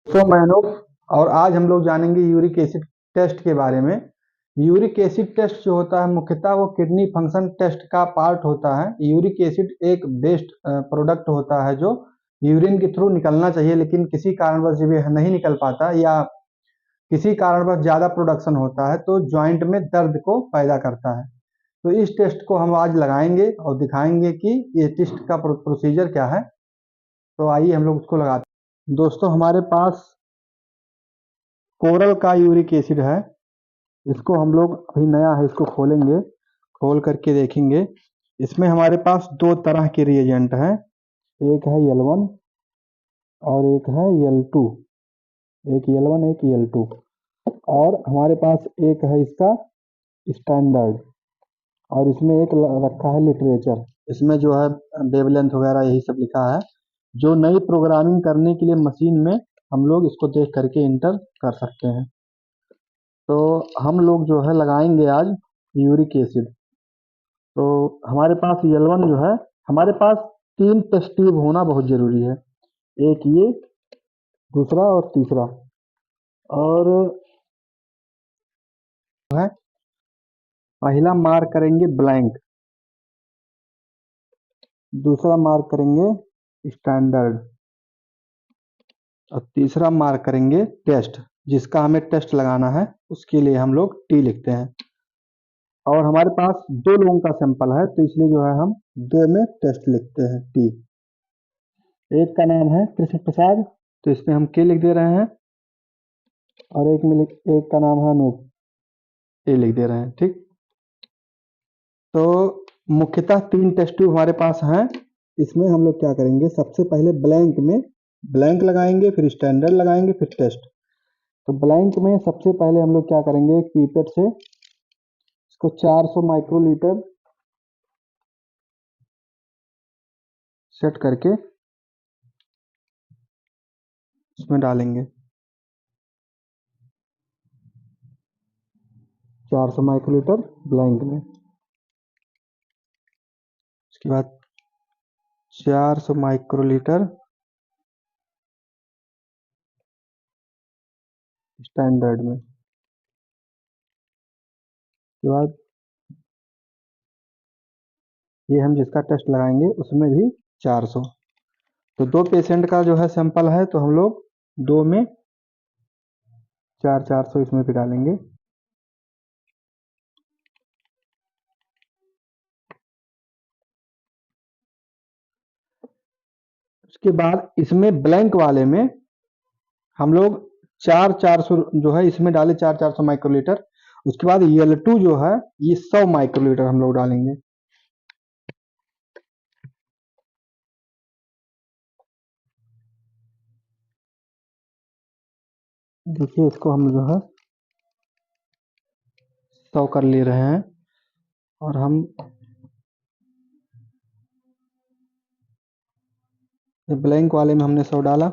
तो मैनोफ और आज हम लोग जानेंगे यूरिक एसिड टेस्ट के बारे में। यूरिक एसिड टेस्ट जो होता है मुख्यतः वो किडनी फंक्शन टेस्ट का पार्ट होता है। यूरिक एसिड एक बेस्ट प्रोडक्ट होता है जो यूरिन के थ्रू निकलना चाहिए, लेकिन किसी कारणवश जब यह नहीं निकल पाता या किसी कारणवश ज़्यादा प्रोडक्शन होता है तो जॉइंट में दर्द को पैदा करता है। तो इस टेस्ट को हम आज लगाएंगे और दिखाएंगे कि ये टेस्ट का प्रोसीजर क्या है। तो आइए हम लोग उसको लगाते हैं। दोस्तों, हमारे पास कोरल का यूरिक एसिड है। इसको हम लोग अभी नया है, इसको खोलेंगे, खोल करके देखेंगे। इसमें हमारे पास दो तरह के रिएजेंट हैं, एक है L1 और एक है L2। एक L1 एक L2। और हमारे पास एक है इसका स्टैंडर्ड, और इसमें एक रखा है लिटरेचर। इसमें जो है वेवलेंथ वगैरह यही सब लिखा है, जो नई प्रोग्रामिंग करने के लिए मशीन में हम लोग इसको देख करके इंटर कर सकते हैं। तो हम लोग जो है लगाएंगे आज यूरिक एसिड। तो हमारे पास L1 जो है, हमारे पास 3 टेस्ट ट्यूब होना बहुत ज़रूरी है। एक ये, दूसरा और तीसरा। और है, पहला मार्क करेंगे ब्लैंक, दूसरा मार्क करेंगे स्टैंडर्ड और तीसरा मार्क करेंगे टेस्ट। जिसका हमें टेस्ट लगाना है उसके लिए हम लोग टी लिखते हैं। और हमारे पास 2 लोगों का सैंपल है, तो इसलिए जो है हम 2 में टेस्ट लिखते हैं टी। एक का नाम है कृष्ण प्रसाद, तो इसमें हम के लिख दे रहे हैं, और एक का नाम है अनूप, ए लिख दे रहे हैं। ठीक। तो मुख्यतः 3 टेस्ट ट्यूब हमारे पास हैं। इसमें हम लोग क्या करेंगे, सबसे पहले ब्लैंक में ब्लैंक लगाएंगे, फिर स्टैंडर्ड लगाएंगे, फिर टेस्ट। तो ब्लैंक में सबसे पहले हम लोग क्या करेंगे, एक पीपेट से इसको 400 माइक्रोलीटर सेट करके इसमें डालेंगे। 400 माइक्रोलीटर ब्लैंक में, उसके बाद 400 माइक्रोलीटर स्टैंडर्ड में, उसके बाद ये हम जिसका टेस्ट लगाएंगे उसमें भी 400। तो 2 पेशेंट का जो है सैंपल है, तो हम लोग 2 में 400 इसमें भी डालेंगे। उसके बाद इसमें ब्लैंक वाले में हम लोग 400 जो है इसमें डाले, 400 माइक्रोलीटर। उसके बाद L2 जो है ये 100 माइक्रोलीटर हम लोग डालेंगे। देखिए, इसको हम जो है 100 कर ले रहे हैं, और हम ब्लैंक वाले में हमने 100 डाला,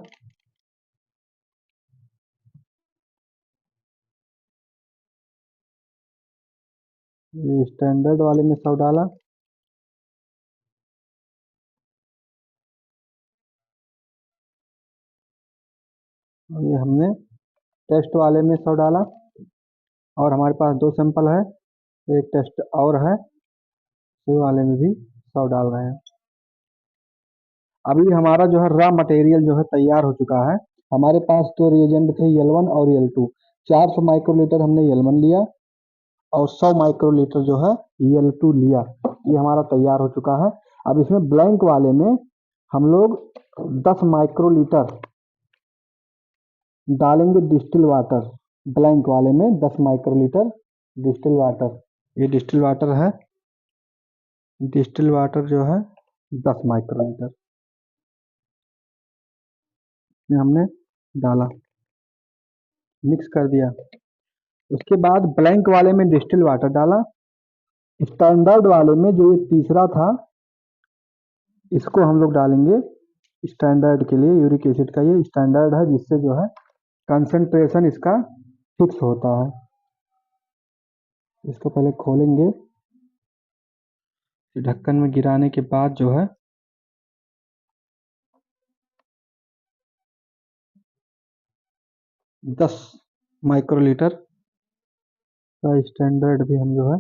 ये स्टैंडर्ड वाले में 100 डाला, और ये हमने टेस्ट वाले में 100 डाला। और हमारे पास 2 सैंपल है, एक टेस्ट और है, ये वाले में भी 100 डाल रहे हैं। अभी हमारा जो है रॉ मटेरियल जो है तैयार हो चुका है। हमारे पास 2 रिएजेंट थे, L1 और L2। 400 माइक्रोलीटर हमने L1 लिया और 100 माइक्रोलीटर जो है L2 लिया। ये हमारा तैयार हो चुका है। अब इसमें ब्लैंक वाले में हम लोग 10 माइक्रोलीटर डालेंगे डिस्टिल वाटर। ब्लैंक वाले में 10 माइक्रोलीटर डिस्टिल वाटर, ये डिस्टिल वाटर है। डिस्टिल वाटर जो है 10 माइक्रोलीटर में हमने डाला, मिक्स कर दिया। उसके बाद ब्लैंक वाले में डिस्टिल वाटर डाला। स्टैंडर्ड वाले में जो ये तीसरा था, इसको हम लोग डालेंगे स्टैंडर्ड के लिए। यूरिक एसिड का ये स्टैंडर्ड है, जिससे जो है कंसंट्रेशन इसका फिक्स होता है। इसको पहले खोलेंगे, ढक्कन में गिराने के बाद जो है 10 माइक्रोलीटर का स्टैंडर्ड भी हम जो है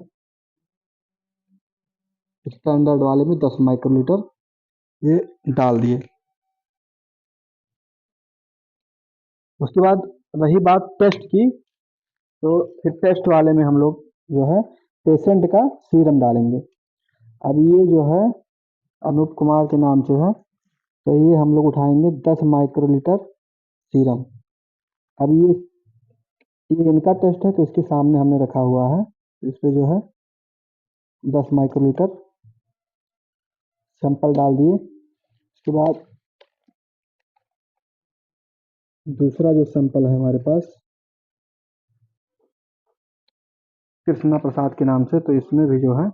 स्टैंडर्ड वाले में 10 माइक्रोलीटर ये डाल दिए। उसके बाद रही बात टेस्ट की, तो फिर टेस्ट वाले में हम लोग जो है पेशेंट का सीरम डालेंगे। अब ये जो है अनूप कुमार के नाम से है, तो ये हम लोग उठाएंगे 10 माइक्रोलीटर सीरम। अब ये इनका टेस्ट है, तो इसके सामने हमने रखा हुआ है, इस पे जो है 10 माइक्रोलीटर सैंपल डाल दिए। उसके बाद दूसरा जो सैंपल है हमारे पास कृष्णा प्रसाद के नाम से, तो इसमें भी जो है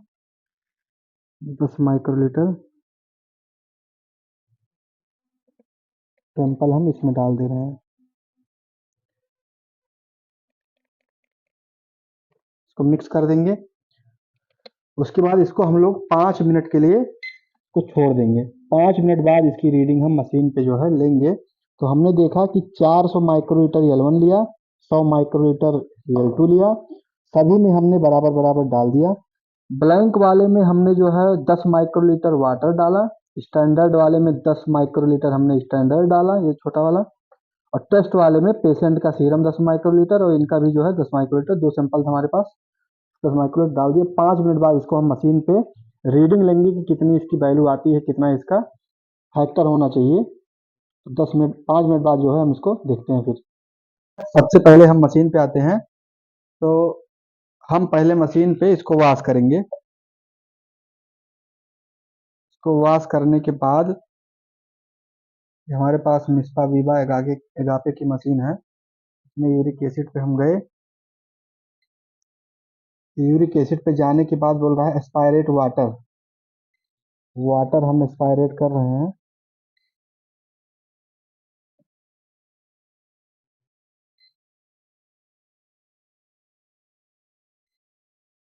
10 माइक्रोलीटर सैंपल हम इसमें डाल दे रहे हैं। इसको मिक्स कर देंगे। उसके बाद इसको हम लोग 5 मिनट के लिए को छोड़ देंगे। 5 मिनट बाद इसकी रीडिंग हम मशीन पे जो है लेंगे। तो हमने देखा कि 400 माइक्रोलीटर L1 लिया, 100 माइक्रोलीटर L2 लिया, सभी में हमने बराबर बराबर डाल दिया। ब्लैंक वाले में हमने जो है 10 माइक्रोलीटर वाटर डाला, स्टैंडर्ड वाले में 10 माइक्रोलीटर हमने स्टैंडर्ड डाला, ये छोटा वाला, और टेस्ट वाले में पेशेंट का सीरम 10 माइक्रोलीटर और इनका भी जो है 10 माइक्रोलीटर, दो सैंपल हमारे पास 10 माइक्रोलीटर डाल दिए। 5 मिनट बाद इसको हम मशीन पे रीडिंग लेंगे कि कितनी इसकी वैल्यू आती है, कितना इसका फैक्टर होना चाहिए। तो 5 मिनट बाद जो है हम इसको देखते हैं। फिर सबसे पहले हम मशीन पे आते हैं, तो हम पहले मशीन पे इसको वॉश करेंगे। इसको वॉश करने के बाद हमारे पास मिस्पा वीवा एगापे की मशीन है, इसमें यूरिक एसिड पे हम गए। यूरिक एसिड पे जाने के बाद बोल रहा है एस्पायरेट वाटर, वाटर हम एस्पायरेट कर रहे हैं।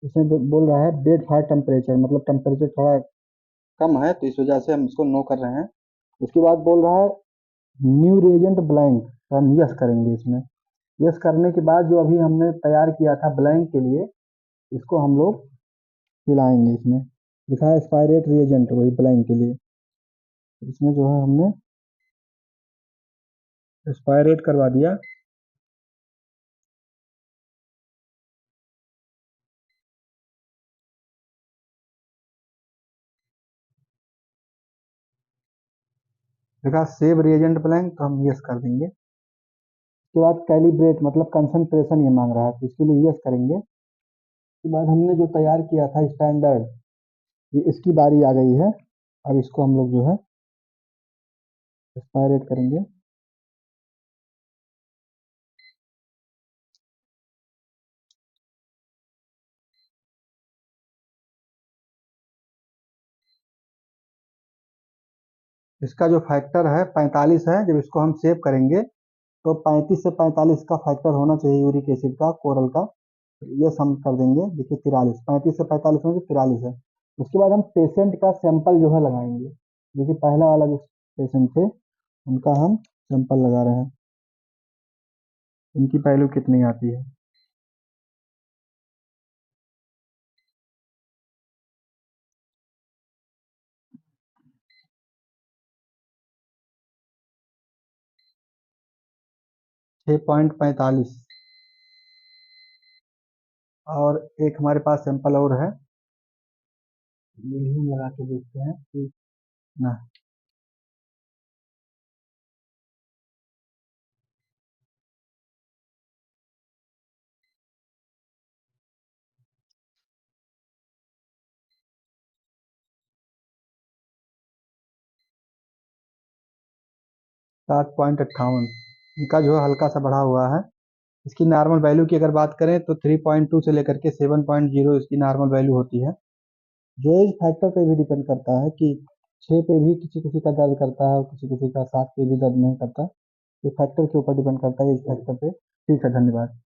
इसमें बोल रहा है बेड फायर टेम्परेचर, मतलब टेम्परेचर थोड़ा कम है, तो इस वजह से हम इसको नो कर रहे हैं। उसके बाद बोल रहा है न्यू रिएजेंट ब्लैंक, तो हम यस करेंगे इसमें। यस करने के बाद जो अभी हमने तैयार किया था ब्लैंक के लिए, इसको हम लोग मिलाएंगे। इसमें लिखा है एक्सपायरेट रिएजेंट, वही ब्लैंक के लिए। इसमें जो है हमने एक्सपायरेट करवा दिया। लिखा सेव रिएजेंट ब्लैंक, तो हम यस कर देंगे। उसके बाद कैलिब्रेट मतलब कंसंट्रेशन ये मांग रहा है, तो इसके लिए यस करेंगे। उसके बाद हमने जो तैयार किया था स्टैंडर्ड, ये इसकी बारी आ गई है। अब इसको हम लोग जो है एक्सपायरेट करेंगे। इसका जो फैक्टर है 45 है। जब इसको हम सेव करेंगे तो 35 से 45 का फैक्टर होना चाहिए यूरिक एसिड का, कोरल का। ये हम कर देंगे। देखिए 43, 35 से 45 में से 43 है। उसके बाद हम पेशेंट का सैंपल जो है लगाएंगे। देखिए पहला वाला जो पेशेंट थे उनका हम सैंपल लगा रहे हैं, इनकी वैल्यू कितनी आती है। 6.45। और एक हमारे पास सैंपल और है, ये भी हम लगा के देखते हैं कि ना। 7.58, इनका जो है हल्का सा बढ़ा हुआ है। इसकी नॉर्मल वैल्यू की अगर बात करें तो 3.2 से लेकर के 7.0 इसकी नॉर्मल वैल्यू होती है। जो इस फैक्टर पे भी डिपेंड करता है कि 6 पे भी किसी किसी का दर्द करता है और किसी किसी का 7 पे भी दर्द नहीं करता। ये फैक्टर के ऊपर डिपेंड करता है, इस फैक्टर पे। ठीक है, धन्यवाद।